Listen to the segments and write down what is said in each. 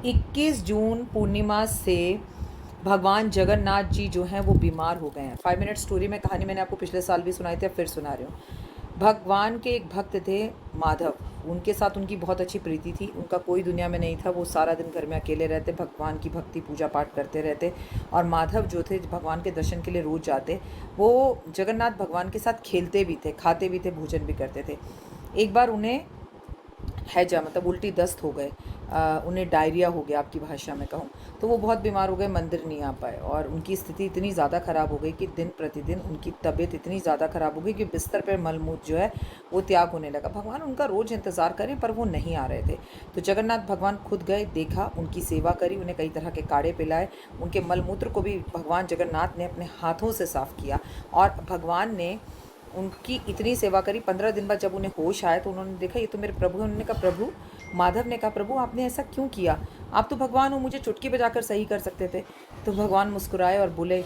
21 जून पूर्णिमा से भगवान जगन्नाथ जी जो हैं वो बीमार हो गए हैं। 5 मिनट स्टोरी में कहानी मैंने आपको पिछले साल भी सुनाई थी, अब फिर सुना रही हूँ। भगवान के एक भक्त थे माधव, उनके साथ उनकी बहुत अच्छी प्रीति थी। उनका कोई दुनिया में नहीं था, वो सारा दिन घर में अकेले रहते, भगवान की भक्ति पूजा पाठ करते रहते। और माधव जो थे भगवान के दर्शन के लिए रोज़ जाते। वो जगन्नाथ भगवान के साथ खेलते भी थे, खाते भी थे, भोजन भी करते थे। एक बार उन्हें हैजा मतलब उल्टी दस्त हो गए, उन्हें डायरिया हो गया आपकी भाषा में कहूँ तो। वो बहुत बीमार हो गए, मंदिर नहीं आ पाए और उनकी स्थिति इतनी ज़्यादा ख़राब हो गई कि दिन प्रतिदिन उनकी तबीयत इतनी ज़्यादा ख़राब हो गई कि बिस्तर पर मलमूत्र जो है वो त्याग होने लगा। भगवान उनका रोज़ इंतज़ार करें पर वो नहीं आ रहे थे। तो जगन्नाथ भगवान खुद गए, देखा, उनकी सेवा करी, उन्हें कई तरह के काढ़े पिलाए। उनके मलमूत्र को भी भगवान जगन्नाथ ने अपने हाथों से साफ़ किया और भगवान ने उनकी इतनी सेवा करी। 15 दिन बाद जब उन्हें होश आया तो उन्होंने देखा ये तो मेरे प्रभु हैं। उन्होंने कहा प्रभु, माधव ने कहा प्रभु आपने ऐसा क्यों किया, आप तो भगवान हो, मुझे चुटकी बजाकर सही कर सकते थे। तो भगवान मुस्कुराए और बोले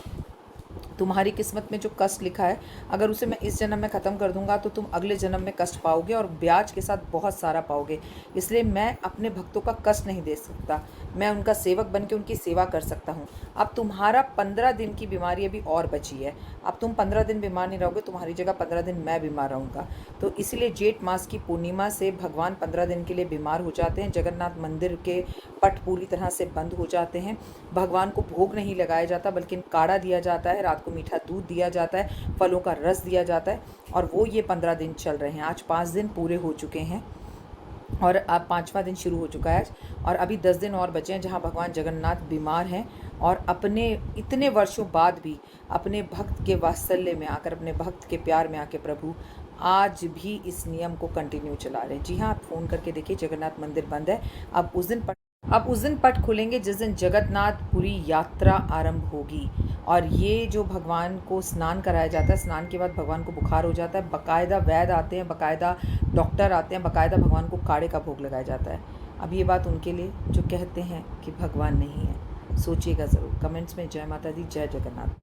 तुम्हारी किस्मत में जो कष्ट लिखा है, अगर उसे मैं इस जन्म में ख़त्म कर दूंगा तो तुम अगले जन्म में कष्ट पाओगे और ब्याज के साथ बहुत सारा पाओगे। इसलिए मैं अपने भक्तों का कष्ट नहीं दे सकता, मैं उनका सेवक बन के उनकी सेवा कर सकता हूँ। अब तुम्हारा 15 दिन की बीमारी अभी और बची है, अब तुम 15 दिन बीमार नहीं रहोगे, तुम्हारी जगह 15 दिन मैं बीमार रहूँगा। तो इसलिए जेठ मास की पूर्णिमा से भगवान 15 दिन के लिए बीमार हो जाते हैं। जगन्नाथ मंदिर के पट पूरी तरह से बंद हो जाते हैं। भगवान को भोग नहीं लगाया जाता बल्कि काढ़ा दिया जाता है, रात को मीठा दूध दिया जाता है, फलों का रस दिया जाता है। और वो ये 15 दिन चल रहे हैं। आज 5 दिन पूरे हो चुके हैं और अब 5वां दिन शुरू हो चुका है और अभी 10 दिन और बचे हैं जहां भगवान जगन्नाथ बीमार हैं और अपने इतने वर्षों बाद भी अपने भक्त के वात्सल्य में आकर, अपने भक्त के प्यार में आके प्रभु आज भी इस नियम को कंटिन्यू चला रहे हैं। जी हाँ, आप फ़ोन करके देखिए, जगन्नाथ मंदिर बंद है। अब उस दिन पट खुलेंगे जिस दिन जगन्नाथपुरी यात्रा आरंभ होगी। और ये जो भगवान को स्नान कराया जाता है, स्नान के बाद भगवान को बुखार हो जाता है, बाकायदा वैद्य आते हैं, बाकायदा डॉक्टर आते हैं, बाकायदा भगवान को काढ़े का भोग लगाया जाता है। अब ये बात उनके लिए जो कहते हैं कि भगवान नहीं है, सोचिएगा ज़रूर। कमेंट्स में जय माता दी, जय जगन्नाथ।